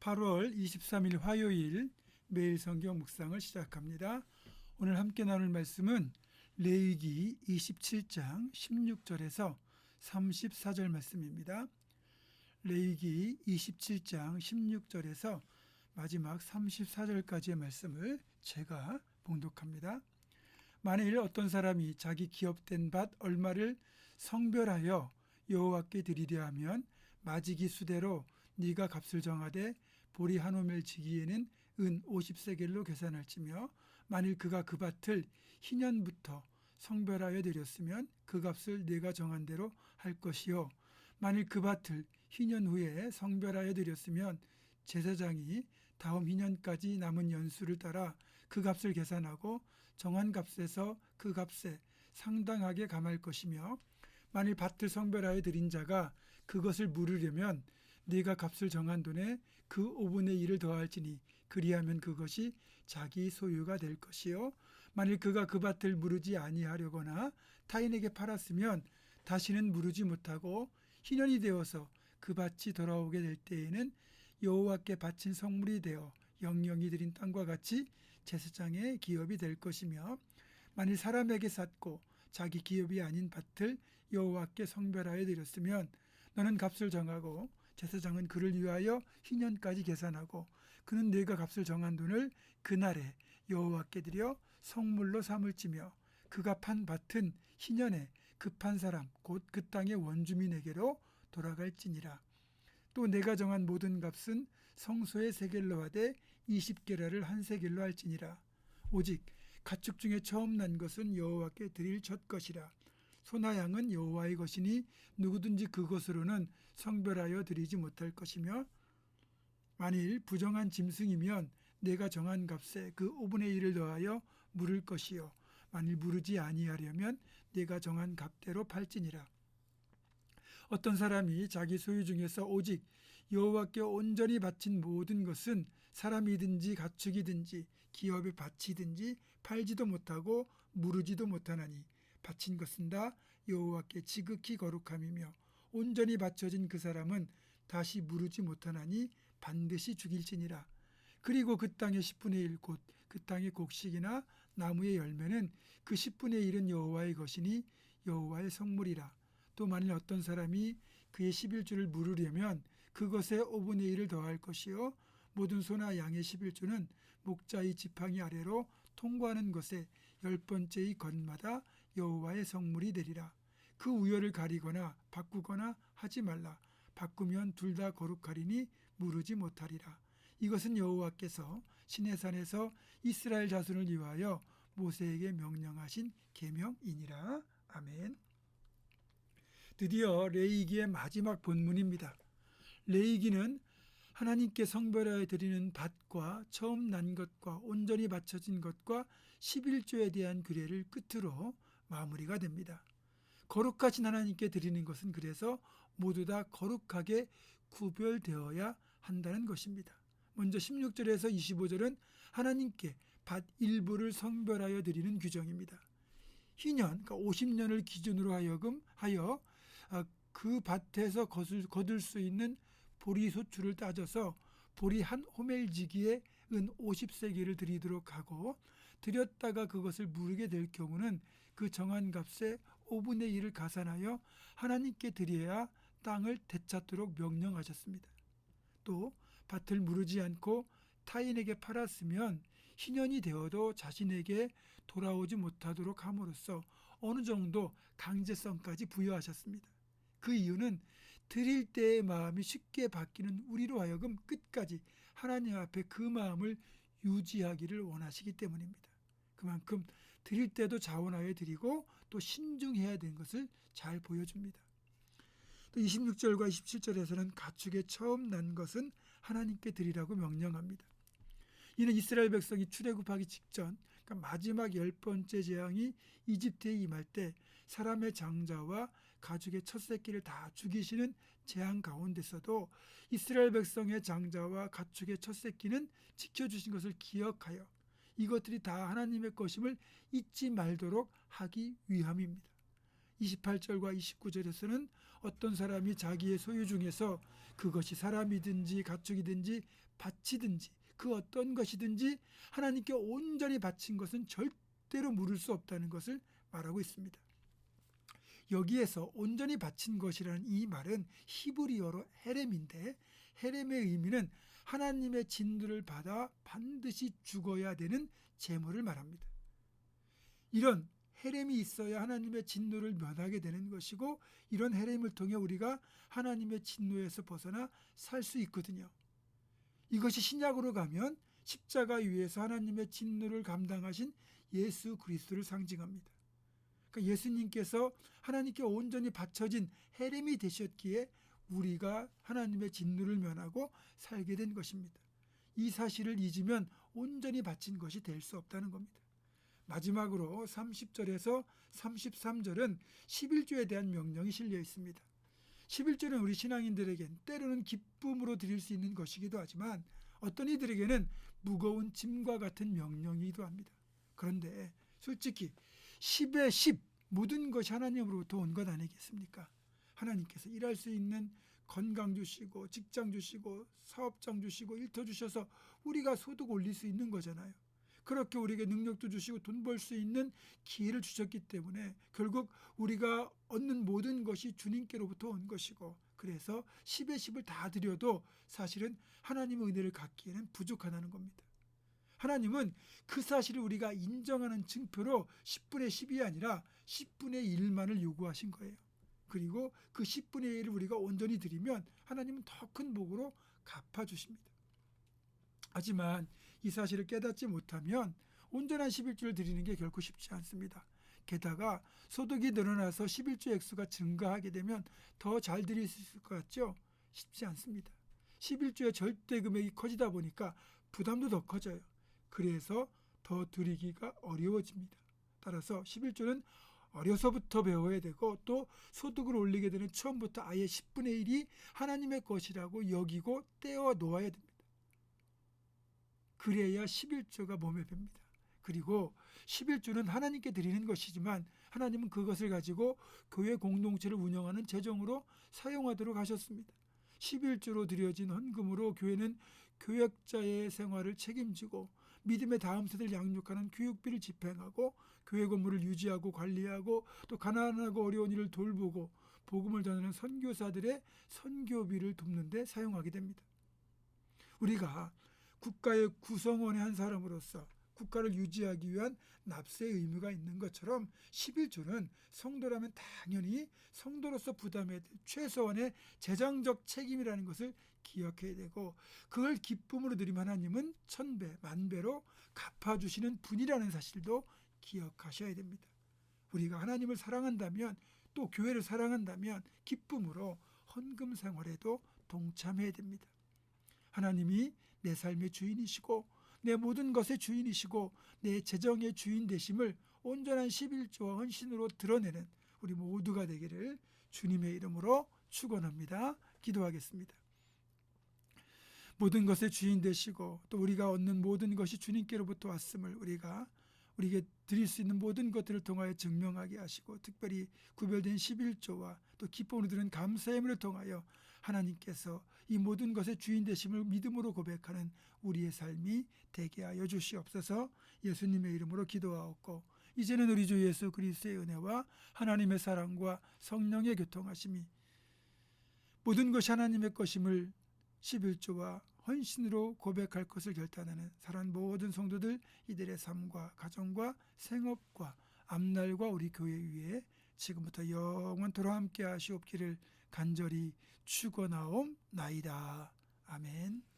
8월 23일 화요일 매일 성경 묵상을 시작합니다. 오늘 함께 나눌 말씀은 레위기 27장 16절에서 34절 말씀입니다. 레위기 27장 16절에서 마지막 34절까지의 말씀을 제가 봉독합니다. 만일 어떤 사람이 자기 기업된 밭 얼마를 성별하여 여호와께 드리려 하면 마지기 수대로 네가 값을 정하되 보리 한 오멜 지기에는 은 50세겔로 계산할지며 만일 그가 그 밭을 희년부터 성별하여 드렸으면 그 값을 네가 정한 대로 할 것이요 만일 그 밭을 희년 후에 성별하여 드렸으면 제사장이 다음 희년까지 남은 연수를 따라 그 값을 계산하고 정한 값에서 그 값에 상당하게 감할 것이며 만일 밭을 성별하여 드린 자가 그것을 물으려면 네가 값을 정한 돈에 그 5분의 1을 더할지니 그리하면 그것이 자기 소유가 될 것이요 만일 그가 그 밭을 무르지 아니하려거나 타인에게 팔았으면 다시는 무르지 못하고 희년이 되어서 그 밭이 돌아오게 될 때에는 여호와께 바친 성물이 되어 영영이 드린 땅과 같이 제사장의 기업이 될 것이며 만일 사람에게 샀고 자기 기업이 아닌 밭을 여호와께 성별하여 드렸으면 너는 값을 정하고 제사장은 그를 위하여 희년까지 계산하고 그는 네가 값을 정한 돈을 그날에 여호와께 드려 성물로 삼을지며 그가 판 밭은 희년에 급한 사람 곧 그 땅의 원주민에게로 돌아갈지니라. 또 내가 정한 모든 값은 성소의 세겔로 하되 20게라를 한 세겔로 할지니라. 오직 가축 중에 처음 난 것은 여호와께 드릴 첫 것이라. 소나 양은 여호와의 것이니 누구든지 그것으로는 성별하여 드리지 못할 것이며 만일 부정한 짐승이면 내가 정한 값에 그 5분의 1을 더하여 물을 것이요 만일 무르지 아니하려면 내가 정한 값대로 팔지니라. 어떤 사람이 자기 소유 중에서 오직 여호와께 온전히 바친 모든 것은 사람이든지 가축이든지 기업의 밭이든지 팔지도 못하고 무르지도 못하나니 바친 것은 다 여호와께 지극히 거룩함이며 온전히 바쳐진 그 사람은 다시 무르지 못하나니 반드시 죽일지니라. 그리고 그 땅의 10분의 1 곧 그 땅의 곡식이나 나무의 열매는 그 10분의 1은 여호와의 것이니 여호와의 성물이라. 또 만일 어떤 사람이 그의 11주를 물으려면 그것에 5분의 1을 더할 것이요 모든 소나 양의 11주는 목자의 지팡이 아래로 통과하는 것에 10번째의 건마다 여호와의 성물이 되리라. 그 우열을 가리거나 바꾸거나 하지 말라. 바꾸면 둘 다 거룩하리니 무르지 못하리라. 이것은 여호와께서 시내산에서 이스라엘 자손을 위하여 모세에게 명령하신 계명이니라. 아멘. 드디어 레위기의 마지막 본문입니다. 레위기는 하나님께 성별하여 드리는 밭과 처음 난 것과 온전히 바쳐진 것과 11조에 대한 규례를 끝으로 마무리가 됩니다. 거룩하신 하나님께 드리는 것은 그래서 모두 다 거룩하게 구별되어야 한다는 것입니다. 먼저 16절에서 25절은 하나님께 밭 일부를 성별하여 드리는 규정입니다. 희년, 그러니까 50년을 기준으로 하여 그 밭에서 거둘 수 있는 보리 소출을 따져서 보리 한 호멜지기에 은 50세겔을 드리도록 하고 드렸다가 그것을 무르게 될 경우는 그 정한 값의 5분의 1을 가산하여 하나님께 드려야 땅을 되찾도록 명령하셨습니다. 또 밭을 무르지 않고 타인에게 팔았으면 희년이 되어도 자신에게 돌아오지 못하도록 함으로써 어느 정도 강제성까지 부여하셨습니다. 그 이유는 드릴 때의 마음이 쉽게 바뀌는 우리로 하여금 끝까지 하나님 앞에 그 마음을 유지하기를 원하시기 때문입니다. 그만큼 드릴 때도 자원하여 드리고 또 신중해야 되는 것을 잘 보여줍니다. 또 26절과 27절에서는 가축의 처음 난 것은 하나님께 드리라고 명령합니다. 이는 이스라엘 백성이 출애굽하기 직전, 그러니까 마지막 10번째 재앙이 이집트에 임할 때 사람의 장자와 가축의 첫 새끼를 다 죽이시는 재앙 가운데서도 이스라엘 백성의 장자와 가축의 첫 새끼는 지켜주신 것을 기억하여 이것들이 다 하나님의 것임을 잊지 말도록 하기 위함입니다. 28절과 29절에서는 어떤 사람이 자기의 소유 중에서 그것이 사람이든지 가축이든지 밭이든지 그 어떤 것이든지 하나님께 온전히 바친 것은 절대로 물을 수 없다는 것을 말하고 있습니다. 여기에서 온전히 바친 것이라는 이 말은 히브리어로 헤렘인데, 헤렘의 의미는 하나님의 진노를 받아 반드시 죽어야 되는 제물을 말합니다. 이런 헤렘이 있어야 하나님의 진노를 면하게 되는 것이고, 이런 헤렘을 통해 우리가 하나님의 진노에서 벗어나 살 수 있거든요. 이것이 신약으로 가면 십자가 위에서 하나님의 진노를 감당하신 예수 그리스도를 상징합니다. 그러니까 예수님께서 하나님께 온전히 바쳐진 헤렘이 되셨기에 우리가 하나님의 진노를 면하고 살게 된 것입니다. 이 사실을 잊으면 온전히 바친 것이 될 수 없다는 겁니다. 마지막으로 30절에서 33절은 11조에 대한 명령이 실려 있습니다. 11조는 우리 신앙인들에겐 때로는 기쁨으로 드릴 수 있는 것이기도 하지만 어떤 이들에게는 무거운 짐과 같은 명령이기도 합니다. 그런데 솔직히 10의 10 모든 것이 하나님으로부터 온 것 아니겠습니까? 하나님께서 일할 수 있는 건강 주시고 직장 주시고 사업장 주시고 일터 주셔서 우리가 소득 올릴 수 있는 거잖아요. 그렇게 우리에게 능력도 주시고 돈 벌 수 있는 기회를 주셨기 때문에 결국 우리가 얻는 모든 것이 주님께로부터 온 것이고, 그래서 10의 10을 다 드려도 사실은 하나님의 은혜를 갖기에는 부족하다는 겁니다. 하나님은 그 사실을 우리가 인정하는 증표로 10분의 10이 아니라 10분의 1만을 요구하신 거예요. 그리고 그 10분의 1을 우리가 온전히 드리면 하나님은 더 큰 복으로 갚아주십니다. 하지만 이 사실을 깨닫지 못하면 온전한 11조를 드리는 게 결코 쉽지 않습니다. 게다가 소득이 늘어나서 11조 액수가 증가하게 되면 더 잘 드릴 수 있을 것 같죠? 쉽지 않습니다. 11조의 절대 금액이 커지다 보니까 부담도 더 커져요. 그래서 더 드리기가 어려워집니다. 따라서 11조는 어려서부터 배워야 되고, 또 소득을 올리게 되는 처음부터 아예 10분의 1이 하나님의 것이라고 여기고 떼어 놓아야 됩니다. 그래야 11조가 몸에 뱄니다. 그리고 11조는 하나님께 드리는 것이지만 하나님은 그것을 가지고 교회 공동체를 운영하는 재정으로 사용하도록 하셨습니다. 11조로 드려진 헌금으로 교회는 교역자의 생활을 책임지고 믿음의 다음 세대를 양육하는 교육비를 집행하고 교회 건물을 유지하고 관리하고 또 가난하고 어려운 이를 돌보고 복음을 전하는 선교사들의 선교비를 돕는 데 사용하게 됩니다. 우리가 국가의 구성원의 한 사람으로서 국가를 유지하기 위한 납세의 의무가 있는 것처럼 11조는 성도라면 당연히 성도로서 부담해야 될 최소한의 재정적 책임이라는 것을 기억해야 되고, 그걸 기쁨으로 드리면 하나님은 1000배, 만배로 갚아주시는 분이라는 사실도 기억하셔야 됩니다. 우리가 하나님을 사랑한다면, 또 교회를 사랑한다면 기쁨으로 헌금 생활에도 동참해야 됩니다. 하나님이 내 삶의 주인이시고 내 모든 것의 주인이시고 내 재정의 주인 되심을 온전한 11조와 헌신으로 드러내는 우리 모두가 되기를 주님의 이름으로 축원합니다. 기도하겠습니다. 모든 것의 주인 되시고 또 우리가 얻는 모든 것이 주님께로부터 왔음을 우리에게 드릴 수 있는 모든 것들을 통하여 증명하게 하시고, 특별히 구별된 11조와 또 기쁨으로 드리는 감사함을 통하여 하나님께서 이 모든 것의 주인 되심을 믿음으로 고백하는 우리의 삶이 되게 하여 주시옵소서. 예수님의 이름으로 기도하옵고, 이제는 우리 주 예수 그리스도의 은혜와 하나님의 사랑과 성령의 교통하심이 모든 것이 하나님의 것임을 11조와 헌신으로 고백할 것을 결단하는 사랑하는 모든 성도들, 이들의 삶과 가정과 생업과 앞날과 우리 교회 위에 지금부터 영원토록 함께 하시옵기를 간절히 축원하옵나이다. 아멘.